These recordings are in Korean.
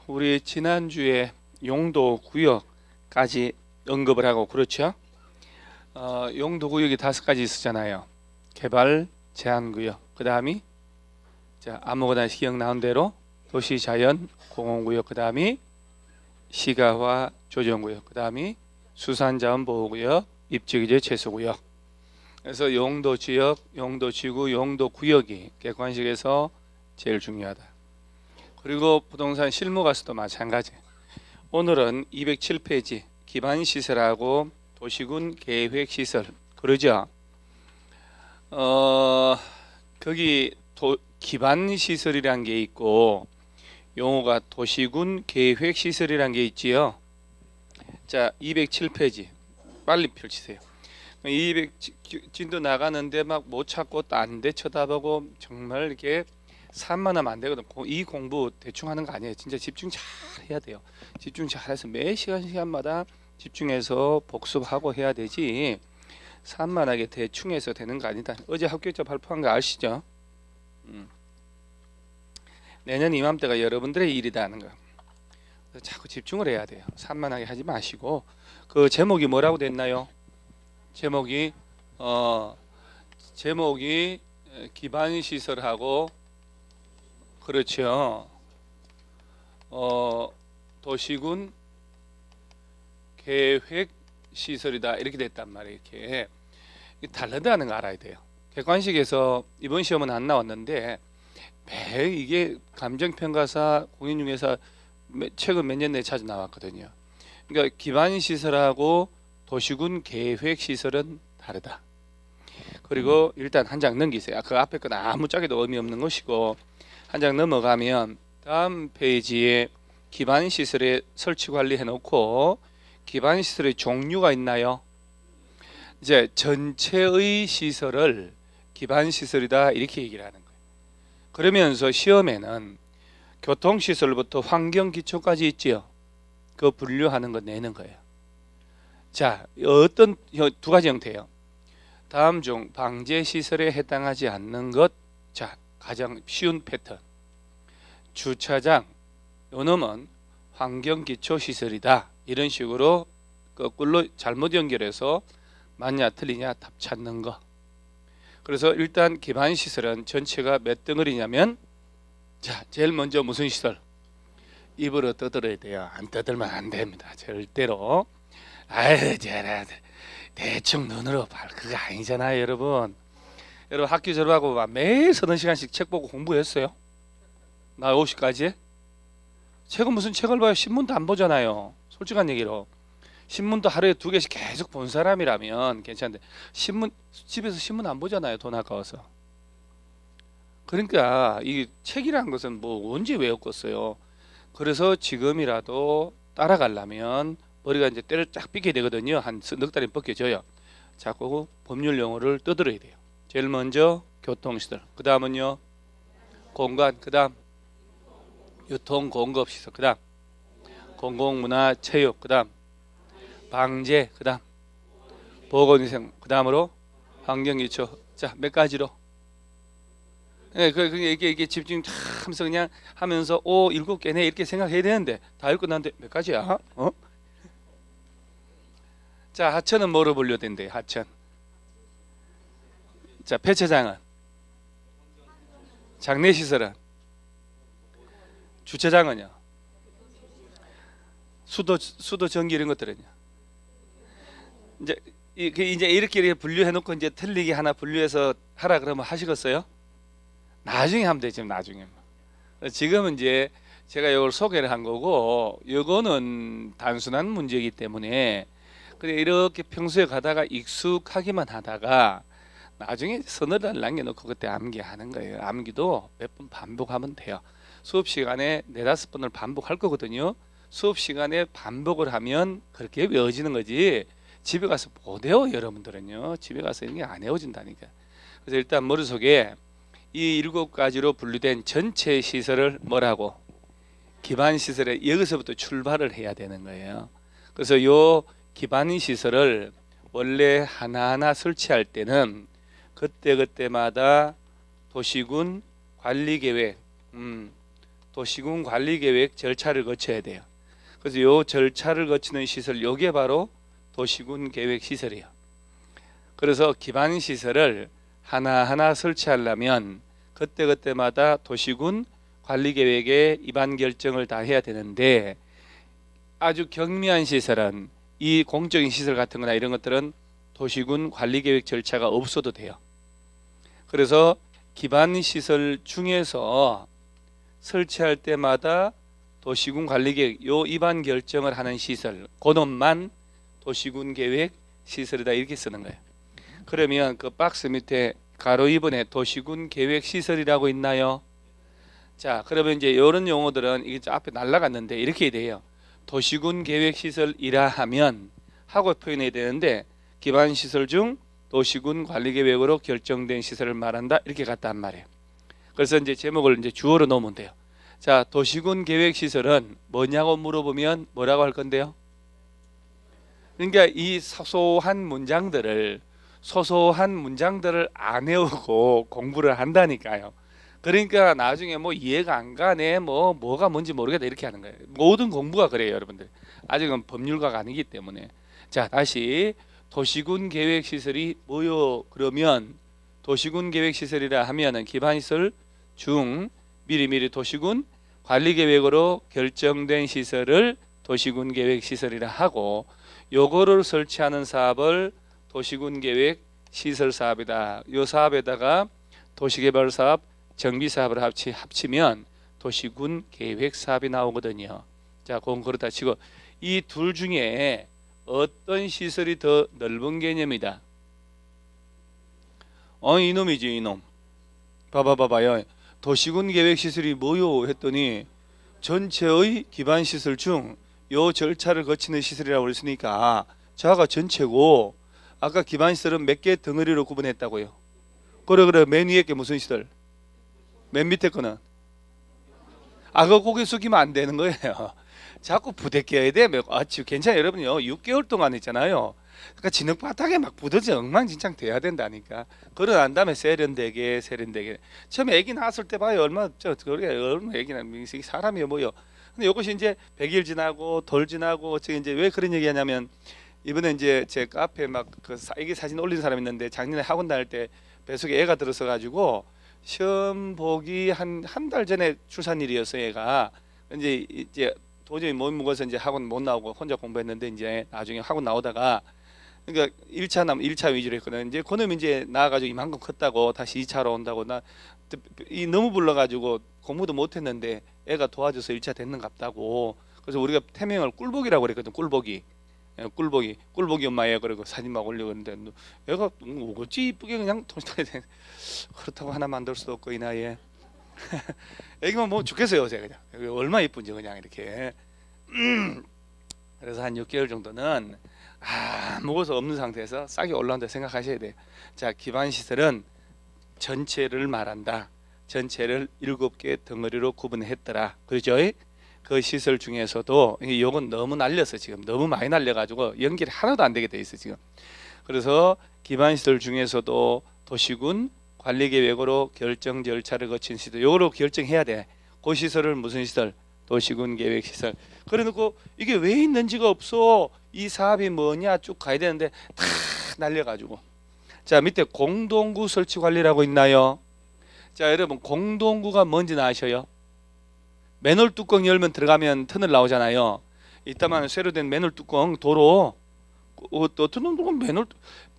우리 지난주에 용도 구역까지 언급을 하고 그렇죠? 용도 구역이 5가지 있었잖아요. 개발 제한 구역, 그 다음이 아무거나 기억나온 대로 도시 자연 공원 구역, 그 다음이 시가화 조정 구역, 그 다음이 수산자원 보호 구역, 입지규제 최소 구역. 그래서 용도 지역, 용도 지구, 용도 구역이 객관식에서 제일 중요하다. 그리고 부동산 실무 가서도 마찬가지. 오늘은 207페이지 기반시설하고 도시군 계획시설 그러죠. 거기 기반시설이란 게 있고 용어가 도시군 계획시설이란 게 있지요. 자, 207페이지 빨리 펼치세요. 200진도 나가는데 막 못 찾고 딴 데 쳐다보고 정말 이렇게 산만하면 안 되거든. 이 공부 대충 하는 거 아니에요. 진짜 집중 잘 해야 돼요. 집중 잘해서 매 시간마다 집중해서 복습하고 해야 되지 산만하게 대충 해서 되는 거 아니다. 어제 합격자 발표한 거 아시죠? 내년 이맘때가 여러분들의 일이다 하는 거. 자꾸 집중을 해야 돼요. 산만하게 하지 마시고. 그 제목이 뭐라고 됐나요? 제목이 기반시설하고 그렇죠. 도시군 계획시설이다 이렇게 됐단 말이에요. 이렇게 다르다는 거 알아야 돼요. 객관식에서 이번 시험은 안 나왔는데 매 이게 감정평가사 공인중개사 최근 몇 년 내에 자주 나왔거든요. 그러니까 기반시설하고 도시군 계획시설은 다르다. 그리고 일단 한 장 넘기세요. 그 앞에 건 아무짝에도 의미 없는 것이고 한 장 넘어가면 다음 페이지에 기반시설의 설치 관리 해놓고 기반시설의 종류가 있나요? 이제 전체의 시설을 기반시설이다 이렇게 얘기를 하는 거예요. 그러면서 시험에는 교통시설부터 환경기초까지 있지요. 그 분류하는 거 내는 거예요. 자, 어떤 2가지 형태예요. 다음 중 방제시설에 해당하지 않는 것. 자, 가장 쉬운 패턴. 주차장, 요놈은 환경기초시설이다. 이런 식으로 거꾸로 잘못 연결해서 맞냐 틀리냐 답 찾는 거. 그래서 일단 기반시설은 전체가 몇 덩어리냐면 자, 제일 먼저 무슨 시설? 입으로 떠들어야 돼요. 안 떠들면 안 됩니다. 절대로. 아유, 대충 눈으로 봐. 그거 아니잖아요, 여러분. 여러분 학교 졸업하고 막 매일 서너 시간씩 책 보고 공부했어요? 나 50까지? 책은 무슨 책을 봐요? 신문도 안 보잖아요. 솔직한 얘기로. 신문도 하루에 2개씩 계속 본 사람이라면 괜찮은데 집에서 신문 안 보잖아요. 돈 아까워서. 그러니까 이 책이라는 것은 뭐 언제 외웠겠어요. 그래서 지금이라도 따라가려면 머리가 이제 때를 쫙 삐게 되거든요. 한 넉 달이 벗겨져요. 자꾸 법률 용어를 떠들어야 돼요. 제일 먼저 교통시설, 그 다음은요 공간, 그 다음 유통공급시설, 그 다음 공공문화체육, 그 다음 방제, 그 다음 보건위생, 그 다음으로 환경기초. 자, 몇 가지로? 네, 이게 집중 하면서 그냥 하면서 7개네 이렇게 생각해야 되는데 다 읽고 난데 몇 가지야? 자, 하천은 뭐로 분류된대요? 하천. 자, 폐차장은? 장례시설은? 주차장은요? 수도 전기 이런 것들은요? 이제 이렇게 분류해놓고 이제 틀리게 하나 분류해서 하라 그러면 하시겠어요? 나중에 하면 되죠. 나중에. 지금은 이제 제가 이걸 소개를 한 거고 이거는 단순한 문제이기 때문에 그래 이렇게 평소에 가다가 익숙하기만 하다가 나중에 서너 달 남겨놓고 그때 암기하는 거예요. 암기도 몇 번 반복하면 돼요. 수업 시간에 4-5번을 반복할 거거든요. 수업 시간에 반복을 하면 그렇게 외워지는 거지 집에 가서 못 외워. 여러분들은요 집에 가서 이런 게 안 외워진다니까. 그래서 일단 머릿속에 이 7가지로 분류된 전체 시설을 뭐라고? 기반시설에 여기서부터 출발을 해야 되는 거예요. 그래서 요 기반시설을 원래 하나하나 설치할 때는 그때그때마다 도시군 관리계획, 도시군 관리계획 절차를 거쳐야 돼요. 그래서 요 절차를 거치는 시설, 요게 바로 도시군 계획 시설이에요. 그래서 기반 시설을 하나하나 설치하려면 그때그때마다 도시군 관리계획에 입안 결정을 다 해야 되는데, 아주 경미한 시설은, 이 공적인 시설 같은 거나 이런 것들은 도시군 관리계획 절차가 없어도 돼요. 그래서 기반 시설 중에서 설치할 때마다 도시군 관리계획 요 입안 결정을 하는 시설, 그놈만 도시군 계획 시설이다 이렇게 쓰는 거예요. 그러면 그 박스 밑에 가로 2번에 도시군 계획 시설이라고 있나요? 자, 그러면 이제 이런 용어들은 이게 앞에 날라갔는데 이렇게 돼요. 도시군 계획 시설이라 하면 하고 표현해야 되는데, 기반 시설 중 도시군 관리 계획으로 결정된 시설을 말한다 이렇게 갔단 말이에요. 그래서 이제 제목을 이제 주어로 넣으면 돼요. 자, 도시군 계획 시설은 뭐냐고 물어보면 뭐라고 할 건데요? 그러니까 이 소소한 문장들을 안 외우고 공부를 한다니까요. 그러니까 나중에 뭐 이해가 안 가네, 뭐가 뭔지 모르겠다 이렇게 하는 거예요. 모든 공부가 그래요, 여러분들. 아직은 법률가가 아니기 때문에. 자, 다시 도시군 계획 시설이 뭐요? 그러면 도시군 계획 시설이라 하면은 기반시설 중 미리미리 도시군 관리 계획으로 결정된 시설을 도시군 계획 시설이라 하고, 요거를 설치하는 사업을 도시군 계획 시설 사업이다. 요 사업에다가 도시개발 사업, 정비 사업을 합치면 도시군 계획 사업이 나오거든요. 자, 그건 그렇다 치고 이 둘 중에 어떤 시설이 더 넓은 개념이다? 이놈이지, 이놈. 봐봐요. 도시군 계획 시설이 뭐요? 했더니 전체의 기반 시설 중 요 절차를 거치는 시설이라고 그랬으니까 자가 전체고, 아까 기반 시설은 몇 개 덩어리로 구분했다고요? 그래. 맨 위에 게 무슨 시설? 맨 밑에 거는? 그 고개 숙이면 안 되는 거예요. 자꾸 부대껴야 돼. 괜찮아요. 여러분요. 6개월 동안 있잖아요. 그러니까 진흙바닥에 막 부서져 엉망진창 돼야 된다니까. 그러고 난 다음에 세련되게. 처음에 애기 낳았을 때 봐요. 얼마나 애기나 사람이 뭐요. 근데 이것이 이제 100일 지나고 돌 지나고, 제가 이제 왜 그런 얘기하냐면, 이번에 이제 제 카페에 막 그 애기 사진 올린 사람 있는데, 작년에 학원 다닐 때 뱃속에 애가 들어서 가지고 시험 보기 한 달 전에 출산일이었어요. 애가 이제 도저히 몸이 무거워서 이제 학원 못 나오고 혼자 공부했는데, 이제 나중에 학원 나오다가, 그러니까 1차 위주로 했거든. 이제 그놈이 이제 나와가지고 이만큼 컸다고 다시 2차로 온다고, 너무 불러가지고 공부도 못했는데 애가 도와줘서 1차 됐는갑다고. 그래서 우리가 태명을 꿀복이라고 그랬거든. 꿀복이 엄마예요. 그리고 사진 막 올리고 그러는데, 애가 어찌 이쁘게 그냥 그렇다고 하나 만들 수도 없고 이 나이에. 애기만 뭐 죽겠어요 요새. 그냥 얼마나 이쁜지 그냥 이렇게. 그래서 한 6개월 정도는 아무것도 없는 상태에서 싹이 올라온다 생각하셔야 돼요. 자, 기반 시설은 전체를 말한다. 전체를 7개 덩어리로 구분했더라. 그렇죠? 그 시설 중에서도 요건 너무 날려서 지금 너무 많이 날려가지고 연결이 하나도 안 되게 돼 있어 지금. 그래서 기반 시설 중에서도 도시군 관리계획으로 결정 절차를 거친 시설, 요거로 결정해야 돼. 그 시설을 무슨 시설? 도시군 계획 시설. 그래놓고 이게 왜 있는지가 없어. 이 사업이 뭐냐 쭉 가야 되는데 다 날려가지고. 자, 밑에 공동구 설치 관리라고 있나요? 자, 여러분 공동구가 뭔지는 아셔요? 맨홀 뚜껑 열면 들어가면 터널 나오잖아요. 이따만 새로 된 맨홀 뚜껑 도로, 어떤 놈은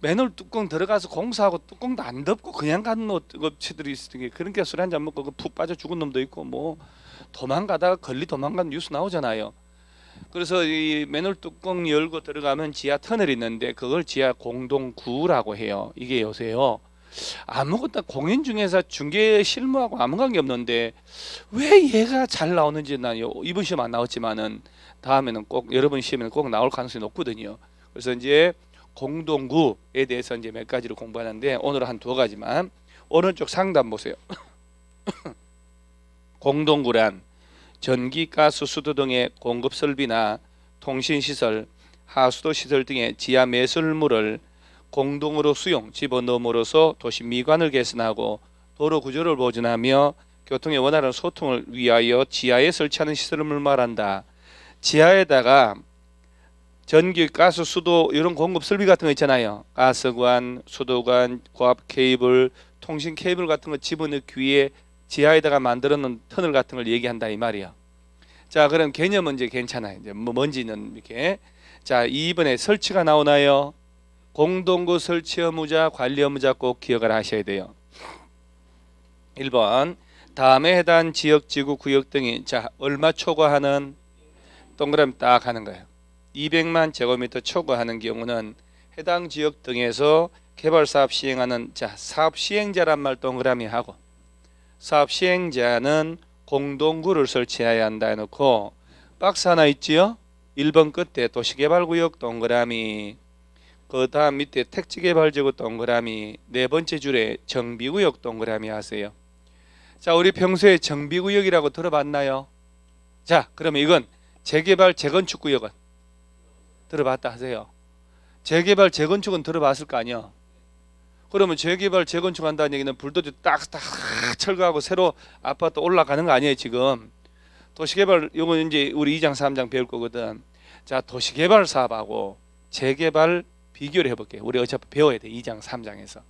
맨홀 뚜껑 들어가서 공사하고 뚜껑도 안 덮고 그냥 가는 업체들이 있으니, 그러니까 술 한잔 먹고 푹 빠져 죽은 놈도 있고, 뭐 도망가다가 도망가는 뉴스 나오잖아요. 그래서 이 맨홀 뚜껑 열고 들어가면 지하 터널이 있는데 그걸 지하 공동구라고 해요. 이게 요새요, 아무것도 공인 중개사 중개 실무하고 아무 관계 없는데 왜 얘가 잘 나오는지, 난 이번 시험 안 나왔지만은 다음에는 꼭, 여러분 시험에는 꼭 나올 가능성이 높거든요. 그래서 이제 공동구에 대해서 이제 몇 가지를 공부하는데, 오늘은 한 2가지만. 오른쪽 상단 보세요. 공동구란 전기, 가스, 수도 등의 공급 설비나 통신 시설, 하수도 시설 등의 지하 매설물을 공동으로 수용, 집어넣음으로써 도시 미관을 개선하고 도로 구조를 보존하며 교통의 원활한 소통을 위하여 지하에 설치하는 시설을 말한다. 지하에다가 전기, 가스, 수도 이런 공급 설비 같은 거 있잖아요. 가스관, 수도관, 고압 케이블, 통신 케이블 같은 거 집어넣기 위해 지하에다가 만들어 놓은 터널 같은 걸 얘기한다 이 말이야. 자, 그럼 개념은 이제 괜찮아요. 이제 뭔지는 이렇게. 자, 2번에 설치가 나오나요? 공동구 설치 의무자, 관리 의무자 꼭 기억을 하셔야 돼요. 1번 다음에 해당 지역, 지구, 구역 등이 자 얼마 초과하는 동그라미 딱 하는 거예요. 200만 제곱미터 초과하는 경우는 해당 지역 등에서 개발 사업 시행하는 자 사업 시행자란 말 동그라미 하고 사업 시행자는 공동구를 설치해야 한다 해놓고 박스 하나 있지요? 1번 끝에 도시개발구역 동그라미 그 다음 밑에 택지개발지구 동그라미 네 번째 줄에 정비구역 동그라미 하세요. 자, 우리 평소에 정비구역이라고 들어봤나요? 자, 그러면 이건 재개발 재건축구역은 들어봤다 하세요. 재개발 재건축은 들어봤을 거 아니야. 그러면 재개발 재건축 한다는 얘기는 불도저 딱딱 철거하고 새로 아파트 올라가는 거 아니에요 지금. 도시개발 요거 이제 우리 2장 3장 배울 거거든. 자, 도시개발 사업하고 재개발 비교를 해볼게요. 우리 어차피 배워야 돼 2장 3장에서.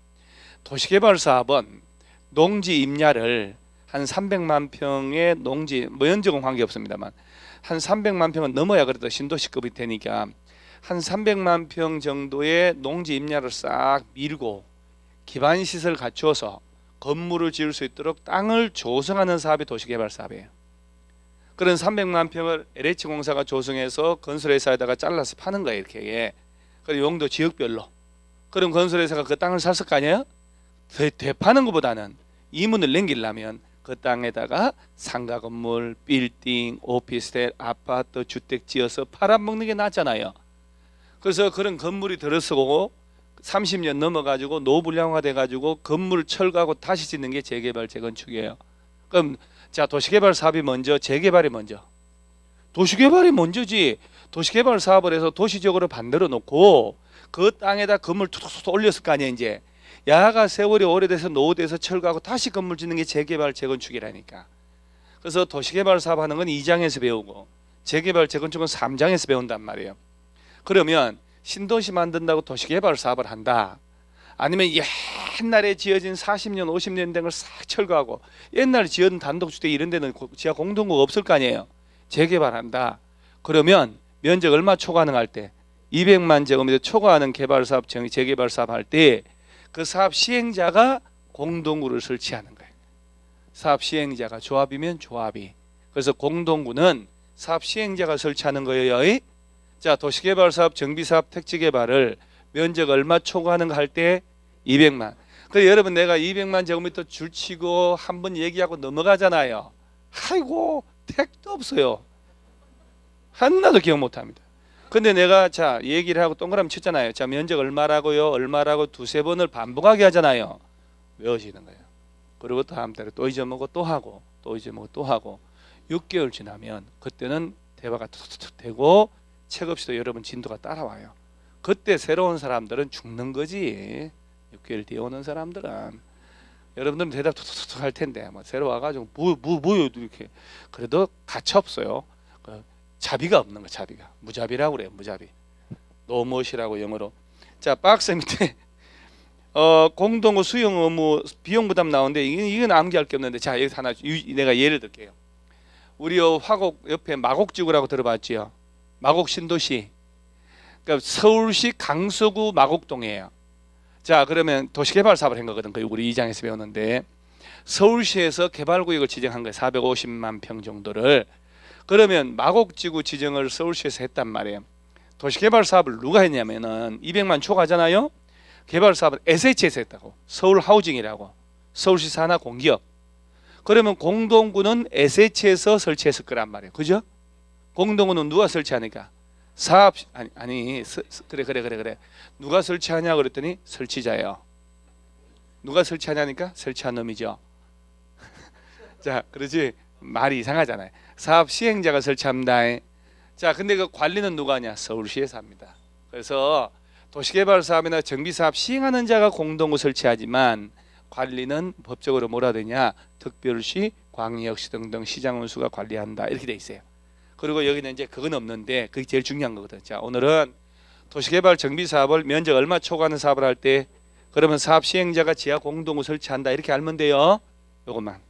도시개발 사업은 농지 임야를 한 300만 평의 농지 뭐 연적은 관계없습니다만 한 300만 평은 넘어야 그래도 신도시급이 되니까 한 300만 평 정도의 농지 임야를 싹 밀고 기반시설 갖추어서 건물을 지을 수 있도록 땅을 조성하는 사업이 도시개발 사업이에요. 그런 300만 평을 LH공사가 조성해서 건설회사에다가 잘라서 파는 거예요. 이렇게. 그리고 용도 지역별로. 그럼 건설회사가 그 땅을 샀을 거 아니에요? 되파는 것보다는 이문을 남기려면 그 땅에다가 상가 건물, 빌딩, 오피스텔, 아파트, 주택 지어서 팔아먹는 게 낫잖아요. 그래서 그런 건물이 들어서고 30년 넘어가지고 노불량화 돼가지고 건물 철거하고 다시 짓는 게 재개발 재건축이에요. 그럼 자 도시개발 사업이 먼저 재개발이 먼저 도시개발이 먼저지. 도시개발 사업을 해서 도시적으로 만들어 놓고 그 땅에다 건물 툭툭툭 올렸을 거 아니에요. 이제 야가 세월이 오래돼서 노후돼서 철거하고 다시 건물 짓는 게 재개발 재건축이라니까. 그래서 도시개발 사업 하는 건 2장에서 배우고 재개발 재건축은 3장에서 배운단 말이에요. 그러면 신도시 만든다고 도시개발 사업을 한다. 아니면 옛날에 지어진 40년 50년 된 걸 싹 철거하고 옛날에 지은 단독주택 이런 데는 지하 공동구가 없을 거 아니에요. 재개발한다. 그러면 면적 얼마 초과능할 때 200만 제곱미터 초과하는 개발 사업 재개발 사업 할 때 그 사업 시행자가 공동구를 설치하는 거예요. 사업 시행자가 조합이면 조합이. 그래서 공동구는 사업 시행자가 설치하는 거예요. 자, 도시개발 사업, 정비사업, 택지개발을 면적 얼마 초과하는 거 할 때 200만. 그래 여러분 내가 200만 제곱미터 줄치고 한번 얘기하고 넘어가잖아요. 아이고 택도 없어요. 하나도 기억 못합니다. 근데 내가 자 얘기를 하고 동그라미 쳤잖아요. 자 면적 얼마라고요? 얼마라고 두세 번을 반복하게 하잖아요. 외워지는 거예요. 그리고 다음 달에 또 잊어먹고 또 하고 또 잊어먹고 또 하고 6개월 지나면 그때는 대화가 툭툭툭 되고 책 없이도 여러분 진도가 따라와요. 그때 새로운 사람들은 죽는 거지. 6개월 뒤에 오는 사람들은 여러분들은 대답 툭툭툭 할 텐데 뭐 새로 와가지고 뭐요 이렇게 그래도 가치 없어요. 자비가 없는 거. 자비가 무자비라고 그래요. 무자비. 노무엇이라고 영어로. 자 박스 밑에 공동구 수용 의무 비용 부담 나오는데 이건 암기할 게 없는데 자 여기 하나 내가 예를 들게요. 우리 화곡 옆에 마곡지구라고 들어봤지요. 마곡 신도시. 그러니까 서울시 강서구 마곡동이에요. 자 그러면 도시개발 사업을 한 거거든. 그 우리 2장에서 배웠는데 서울시에서 개발구역을 지정한 거예요. 450만 평 정도를. 그러면 마곡지구 지정을 서울시에서 했단 말이에요. 도시개발 사업을 누가 했냐면은 200만 초과하잖아요. 개발 사업은 SH에서 했다고. 서울하우징이라고. 서울시 산하 공기업. 그러면 공동구는 SH에서 설치했을 거란 말이에요. 그죠? 공동구는 누가 설치하니까? 사업 아니 그래. 누가 설치하냐 그랬더니 설치자예요. 누가 설치하냐니까 설치한 놈이죠. 자, 그러지 말이 이상하잖아요. 사업 시행자가 설치합니다. 자, 근데 그 관리는 누가 하냐? 서울시에서 합니다. 그래서 도시개발 사업이나 정비사업 시행하는 자가 공동구 설치하지만 관리는 법적으로 뭐라 되냐? 특별시 광역시 등등 시장 운수가 관리한다 이렇게 돼 있어요. 그리고 여기는 이제 그건 없는데 그게 제일 중요한 거거든. 자, 오늘은 도시개발 정비 사업을 면적 얼마 초과하는 사업을 할 때 그러면 사업 시행자가 지하 공동을 설치한다 이렇게 알면 돼요. 요것만.